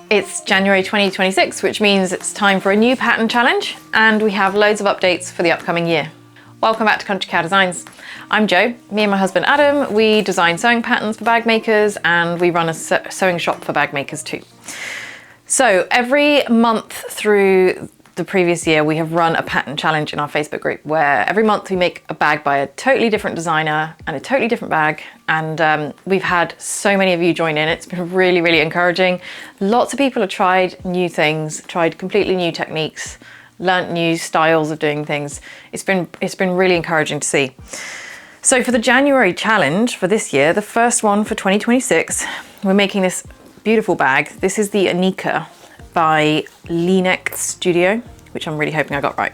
It's January 2026, which means it's time for a new pattern challenge, and we have loads of updates for the upcoming year. Welcome back to Country Cow Designs. I'm Jo. Me and my husband Adam, we design sewing patterns for bag makers, and we run a sewing shop for bag makers too. So every month through the previous year, we have run a pattern challenge in our Facebook group where every month we make a bag by a totally different designer and a totally different bag. And we've had so many of you join in. It's been really, really encouraging. Lots of people have tried new things, tried completely new techniques, learnt new styles of doing things. It's been really encouraging to see. So for the January challenge for this year, the first one for 2026, we're making this beautiful bag. This is the Anika by Leaneck Studio, which I'm really hoping I got right.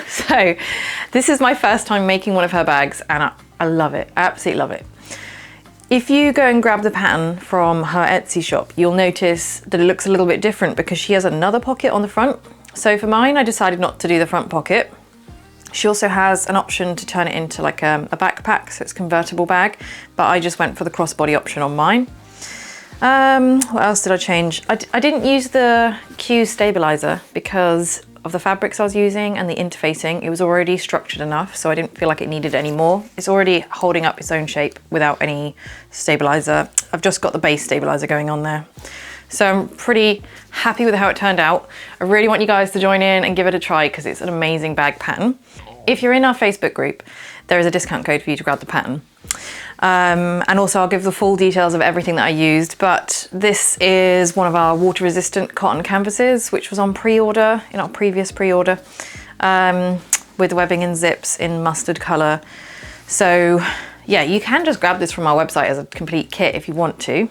So this is my first time making one of her bags, and I love it, I absolutely love it. If you go and grab the pattern from her Etsy shop, you'll notice that it looks a little bit different because she has another pocket on the front. So for mine, I decided not to do the front pocket. She also has an option to turn it into like a backpack, so it's a convertible bag, but I just went for the crossbody option on mine. What else did I change? I didn't use the Q stabilizer because of the fabrics I was using and the interfacing. It was already structured enough, so I didn't feel like it needed any more. It's already holding up its own shape without any stabilizer. I've just got the base stabilizer going on there. So I'm pretty happy with how it turned out. I really want you guys to join in and give it a try because it's an amazing bag pattern. If you're in our Facebook group, there is a discount code for you to grab the pattern. And also I'll give the full details of everything that I used, but this is one of our water resistant cotton canvases, which was on pre-order, in our previous pre-order, with webbing and zips in mustard color. So yeah, you can just grab this from our website as a complete kit if you want to.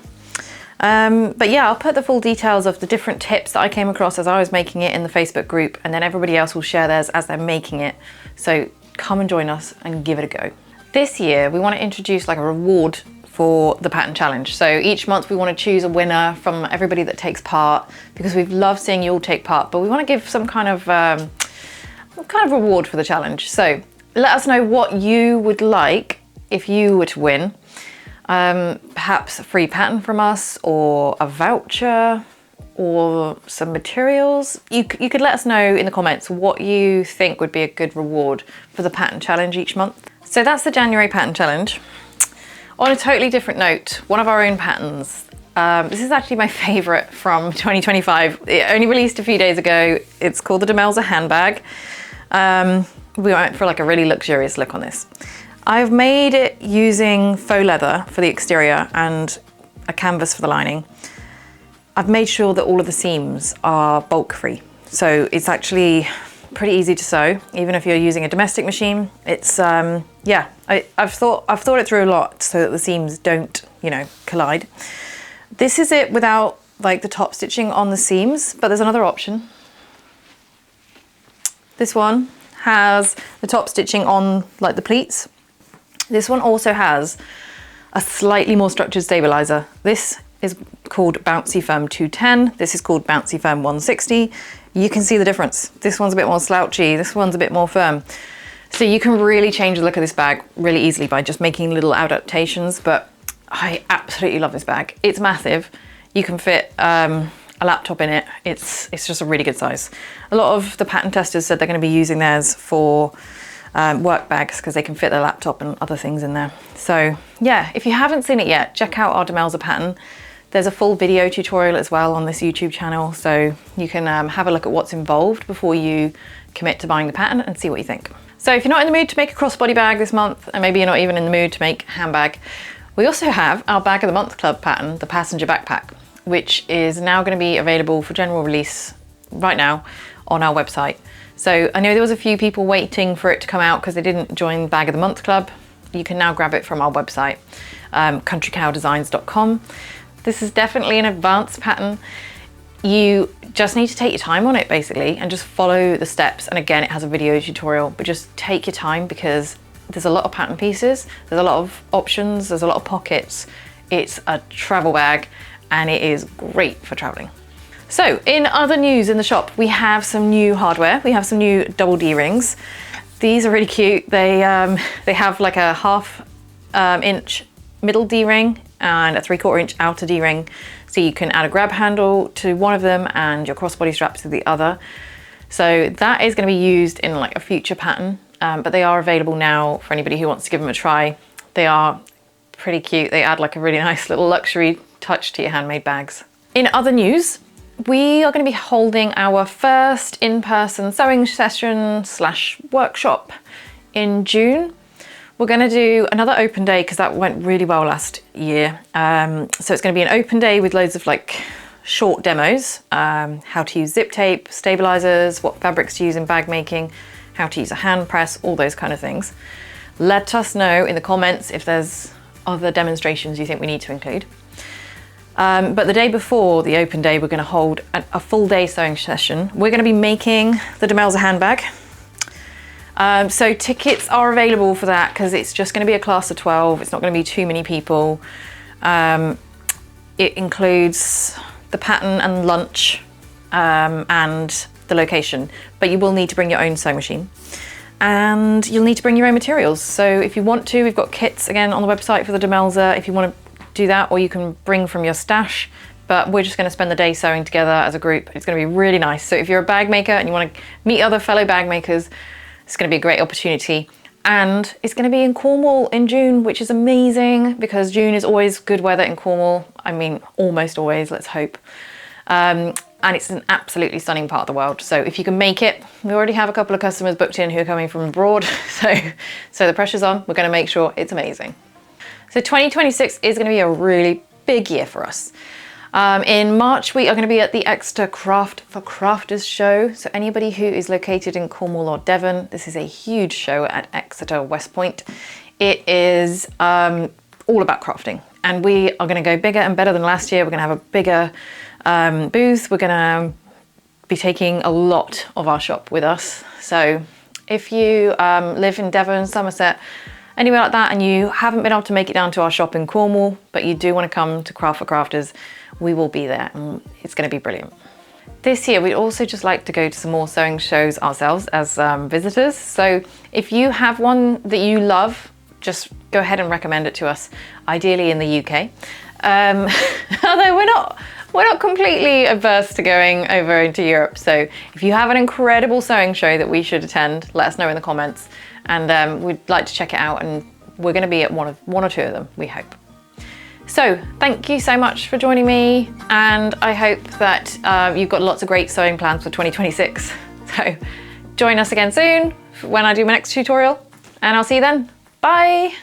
But yeah, I'll put the full details of the different tips that I came across as I was making it in the Facebook group, and then everybody else will share theirs as they're making it. So come and join us and give it a go. This year, we want to introduce like a reward for the pattern challenge. So each month we want to choose a winner from everybody that takes part, because we've loved seeing you all take part, but we want to give some kind of reward for the challenge. So let us know what you would like if you were to win. Perhaps a free pattern from us, or a voucher, or some materials. You could let us know in the comments what you think would be a good reward for the pattern challenge each month. So that's the January pattern challenge. On a totally different note, one of our own patterns. This is actually my favorite from 2025. It only released a few days ago. It's called the Demelza handbag. We went for like a really luxurious look on this. I've made it using faux leather for the exterior and a canvas for the lining. I've made sure that all of the seams are bulk free. So it's actually pretty easy to sew, even if you're using a domestic machine. It's, yeah, I've thought it through a lot so that the seams don't, collide. This is it without like the top stitching on the seams, but there's another option. This one has the top stitching on like the pleats. This one also has a slightly more structured stabilizer. This is called Bouncy Firm 210. This is called Bouncy Firm 160. You can see the difference. This one's a bit more slouchy. This one's a bit more firm. So you can really change the look of this bag really easily by just making little adaptations, but I absolutely love this bag. It's massive. You can fit a laptop in it. It's just a really good size. A lot of the pattern testers said they're going to be using theirs for work bags because they can fit their laptop and other things in there. So yeah, if you haven't seen it yet, check out our Demelza pattern. There's a full video tutorial as well on this YouTube channel, so you can have a look at what's involved before you commit to buying the pattern and see what you think. So if you're not in the mood to make a crossbody bag this month, and maybe you're not even in the mood to make a handbag, we also have our Bag of the Month Club pattern, the passenger backpack, which is now going to be available for general release right now on our website. So I know there was a few people waiting for it to come out because they didn't join Bag of the Month Club. You can now grab it from our website, countrycowdesigns.com. This is definitely an advanced pattern. You just need to take your time on it basically and just follow the steps. And again, it has a video tutorial, but just take your time because there's a lot of pattern pieces. There's a lot of options. There's a lot of pockets. It's a travel bag and it is great for traveling. So in other news in the shop, we have some new hardware. We have some new double D rings. These are really cute. They have like a 1/2 inch middle D ring and a 3/4 inch outer D ring. So you can add a grab handle to one of them and your crossbody strap to the other. So that is going to be used in like a future pattern, but they are available now for anybody who wants to give them a try. They are pretty cute. They add like a really nice little luxury touch to your handmade bags. In other news, we are going to be holding our first in-person sewing session / workshop in June. We're going to do another open day because that went really well last year. So it's going to be an open day with loads of like short demos, how to use zip tape, stabilizers, what fabrics to use in bag making, how to use a hand press, all those kind of things. Let us know in the comments if there's other demonstrations you think we need to include. But the day before the open day, we're going to hold a full day sewing session. We're going to be making the Demelza handbag. So tickets are available for that because it's just going to be a class of 12. It's not going to be too many people. It includes the pattern and lunch and the location, but you will need to bring your own sewing machine and you'll need to bring your own materials. So if you want to, we've got kits again on the website for the Demelza if you want to do that, or you can bring from your stash, but we're just going to spend the day sewing together as a group. It's going to be really nice. So if you're a bag maker and you want to meet other fellow bag makers, it's going to be a great opportunity. And it's going to be in Cornwall in June, which is amazing because June is always good weather in Cornwall. I mean, almost always, let's hope. And it's an absolutely stunning part of the world. So if you can make it, we already have a couple of customers booked in who are coming from abroad. So the pressure's on. We're going to make sure it's amazing. So 2026 is going to be a really big year for us. In March, we are going to be at the Exeter Craft for Crafters show. So anybody who is located in Cornwall or Devon, this is a huge show at Exeter West Point. It is all about crafting. And we are going to go bigger and better than last year. We're going to have a bigger booth. We're going to be taking a lot of our shop with us. So if you live in Devon, Somerset, anywhere like that, and you haven't been able to make it down to our shop in Cornwall, but you do want to come to Craft for Crafters, we will be there and it's going to be brilliant. This year, we'd also just like to go to some more sewing shows ourselves as visitors. So if you have one that you love, just go ahead and recommend it to us, ideally in the UK. Although we're not completely averse to going over into Europe. So if you have an incredible sewing show that we should attend, let us know in the comments. And we'd like to check it out, and we're going to be at one or two of them, we hope. So thank you so much for joining me, and I hope that you've got lots of great sewing plans for 2026. So join us again soon when I do my next tutorial, and I'll see you then. Bye!